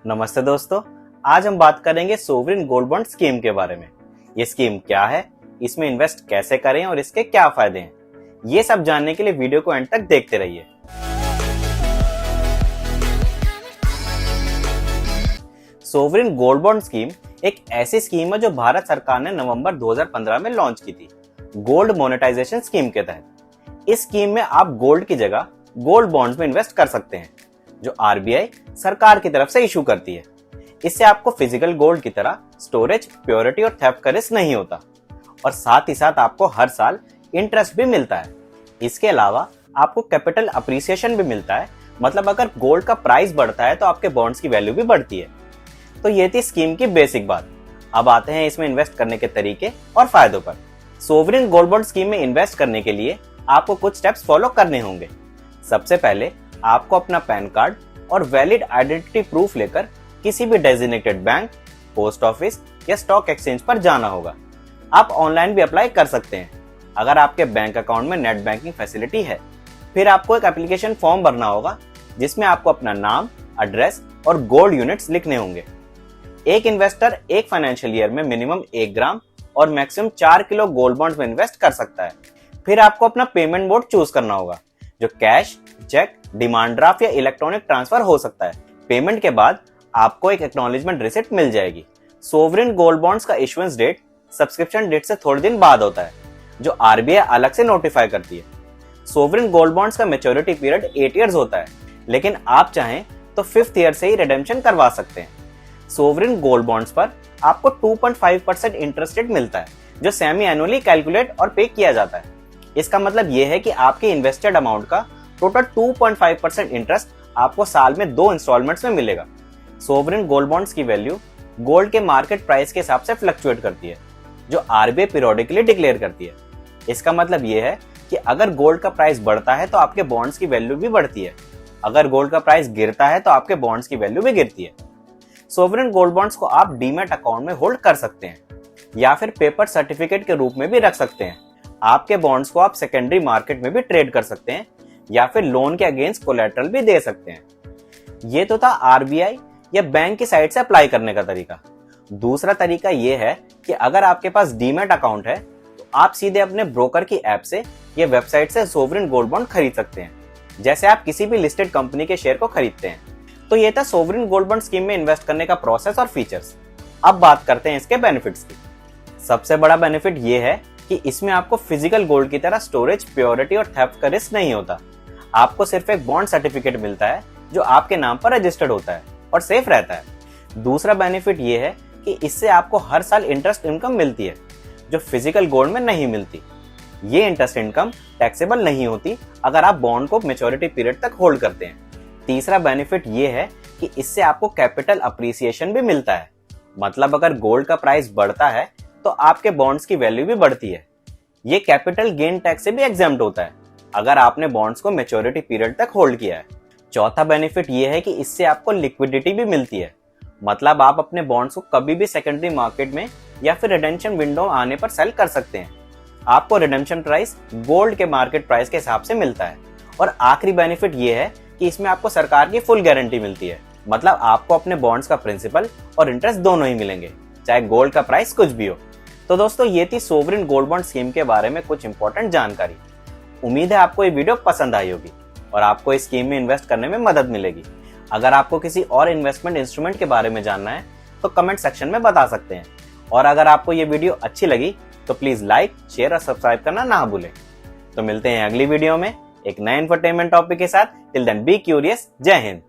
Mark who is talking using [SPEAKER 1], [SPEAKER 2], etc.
[SPEAKER 1] नमस्ते दोस्तों, आज हम बात करेंगे सोवरिन गोल्ड बॉन्ड स्कीम के बारे में। ये स्कीम क्या है, इसमें इन्वेस्ट कैसे करें और इसके क्या फायदे हैं, ये सब जानने के लिए वीडियो को एंड तक देखते रहिए। सोवरिन गोल्ड बॉन्ड स्कीम एक ऐसी स्कीम है जो भारत सरकार ने नवंबर 2015 में लॉन्च की थी, गोल्ड मोनेटाइजेशन स्कीम के तहत। इस स्कीम में आप गोल्ड की जगह गोल्ड बॉन्ड्स में इन्वेस्ट कर सकते हैं, जो आरबीआई सरकार की तरफ से इशू करती है। इससे आपको फिजिकल गोल्ड की तरह स्टोरेज, प्योरिटी और थेफ्ट का रिस्क नहीं होता, और साथ ही साथ आपको हर साल इंटरेस्ट भी मिलता है। इसके अलावा आपको कैपिटल अप्रिसिएशन भी मिलता है, मतलब अगर गोल्ड का प्राइस बढ़ता है तो आपके बॉन्ड्स की वैल्यू भी बढ़ती है। तो ये थी स्कीम की बेसिक बात। अब आते हैं इसमें इन्वेस्ट करने के तरीके और फायदों पर। सोवरिन गोल्ड बॉन्ड स्कीम में इन्वेस्ट करने के लिए आपको कुछ स्टेप्स फॉलो करने होंगे। सबसे पहले आपको अपना पैन कार्ड और वैलिड आइडेंटिटी प्रूफ लेकर किसी भी डेजिग्नेटेड बैंक, पोस्ट ऑफिस या स्टॉक एक्सचेंज पर जाना होगा। आप ऑनलाइन भी अप्लाई कर सकते हैं अगर आपके बैंक अकाउंट में नेट बैंकिंग फैसिलिटी है। फिर आपको एक एप्लीकेशन फॉर्म भरना होगा जिसमें आपको अपना नाम, एड्रेस और गोल्ड यूनिट्स लिखने होंगे। एक इन्वेस्टर एक फाइनेंशियल ईयर में मिनिमम 1 ग्राम और मैक्सिमम 4 किलो गोल्ड बॉन्ड्स में इन्वेस्ट कर सकता है। फिर आपको अपना पेमेंट मोड चूज करना होगा, जो कैश, चेक, डिमांड ड्राफ्ट या इलेक्ट्रॉनिक ट्रांसफर हो सकता है। पेमेंट के बाद आपको एक एक्नॉलेजमेंट रिसिप्ट मिल जाएगी। सोवरिन गोल्ड बॉन्ड्स का इशुएंस डेट सब्सक्रिप्शन डेट से थोड़े दिन बाद होता है, जो आरबीआई अलग से नोटिफाई करती है। सोवरिन गोल्ड बॉन्ड्स का मैच्योरिटी पीरियड 8 इयर्स होता है, लेकिन आप चाहें तो 5th ईयर से ही रिडेम्पशन करवा सकते हैं। सोवरिन गोल्ड बॉन्ड्स पर आपको 2.5% इंटरेस्ट रेट मिलता है, जो सेमी एनुअली कैलकुलेट और पे किया जाता है। इसका मतलब यह है कि आपके इन्वेस्टेड अमाउंट का टोटल 2.5% इंटरेस्ट आपको साल में 2 इंस्टॉलमेंट्स में मिलेगा। सोवरिन गोल्ड बॉन्ड्स की वैल्यू गोल्ड के मार्केट प्राइस के हिसाब से फ्लक्चुएट करती है, जो आरबीआई पीरियोडिकली डिक्लेयर करती है। इसका मतलब यह है कि अगर गोल्ड का प्राइस बढ़ता है तो आपके बॉन्ड्स की वैल्यू भी बढ़ती है, अगर गोल्ड का प्राइस गिरता है तो आपके बॉन्ड्स की वैल्यू भी गिरती है। सोवरिन गोल्ड बॉन्ड्स को आप डीमैट अकाउंट में होल्ड कर सकते हैं या फिर पेपर सर्टिफिकेट के रूप में भी रख सकते हैं। आपके बॉन्ड्स को आप सेकेंडरी मार्केट में भी ट्रेड कर सकते हैं या फिर लोन के अगेंस्ट कोलैटरल भी दे सकते हैं। ये तो था आरबीआई या बैंक की साइड से अप्लाई करने का तरीका। दूसरा तरीका ये है कि अगर आपके पास डीमैट अकाउंट है तो आप सीधे अपने ब्रोकर की ऐप से या वेबसाइट से सोवरिन गोल्ड बॉन्ड खरीद सकते हैं, जैसे आप किसी भी लिस्टेड कंपनी के शेयर को खरीदते हैं। तो ये था सोवरिन गोल्ड बॉन्ड स्कीम में इन्वेस्ट करने का प्रोसेस और फीचर्स। अब बात करते हैं इसके बेनिफिट्स की। सबसे बड़ा बेनिफिट ये है कि इसमें आपको फिजिकल गोल्ड की तरह स्टोरेज, प्योरिटी और थेफ्ट का रिस्क नहीं होता। आपको सिर्फ एक बॉन्ड सर्टिफिकेट मिलता है जो आपके नाम पर रजिस्टर्ड होता है और सेफ रहता है। दूसरा बेनिफिट ये है कि इससे आपको हर साल इंटरेस्ट इनकम मिलती है, जो फिजिकल गोल्ड में नहीं मिलती। ये इंटरेस्ट इनकम टैक्सेबल नहीं होती अगर आप बॉन्ड को मैच्योरिटी पीरियड तक होल्ड करते हैं। तीसरा बेनिफिट ये है कि इससे आपको कैपिटल अप्रिसिएशन भी मिलता है, मतलब अगर गोल्ड का प्राइस बढ़ता है तो आपके बॉन्ड्स की वैल्यू भी बढ़ती है। ये कैपिटल गेन टैक्स से भी एग्जेम्प्ट होता है अगर आपने बॉन्ड्स को मैच्योरिटी पीरियड तक होल्ड किया है। चौथा बेनिफिट ये है कि इससे आपको लिक्विडिटी भी मिलती है, मतलब आप अपने बॉन्ड्स को कभी भी सेकेंडरी मार्केट में या फिर रिडेम्पशन विंडो आने पर सेल कर सकते हैं। आपको रिडेम्पशन प्राइस गोल्ड के मार्केट प्राइस के हिसाब से मिलता है। और आखिरी बेनिफिट ये है कि इसमें आपको सरकार की फुल गारंटी मिलती है, मतलब आपको अपने बॉन्ड्स का प्रिंसिपल और इंटरेस्ट दोनों ही मिलेंगे, चाहे गोल्ड का प्राइस कुछ भी हो। तो दोस्तों, ये थी सोवरिन गोल्ड बॉन्ड स्कीम के बारे में कुछ इंपॉर्टेंट जानकारी। उम्मीद है आपको ये वीडियो पसंद आई होगी और आपको इस स्कीम में इन्वेस्ट करने में मदद मिलेगी। अगर आपको किसी और इन्वेस्टमेंट इंस्ट्रूमेंट के बारे में जानना है तो कमेंट सेक्शन में बता सकते हैं। और अगर आपको ये वीडियो अच्छी लगी तो प्लीज लाइक, शेयर और सब्सक्राइब करना ना भूलें। तो मिलते हैं अगली वीडियो में एक नए इंफोटेनमेंट टॉपिक के साथ। Till then be curious. जय हिंद।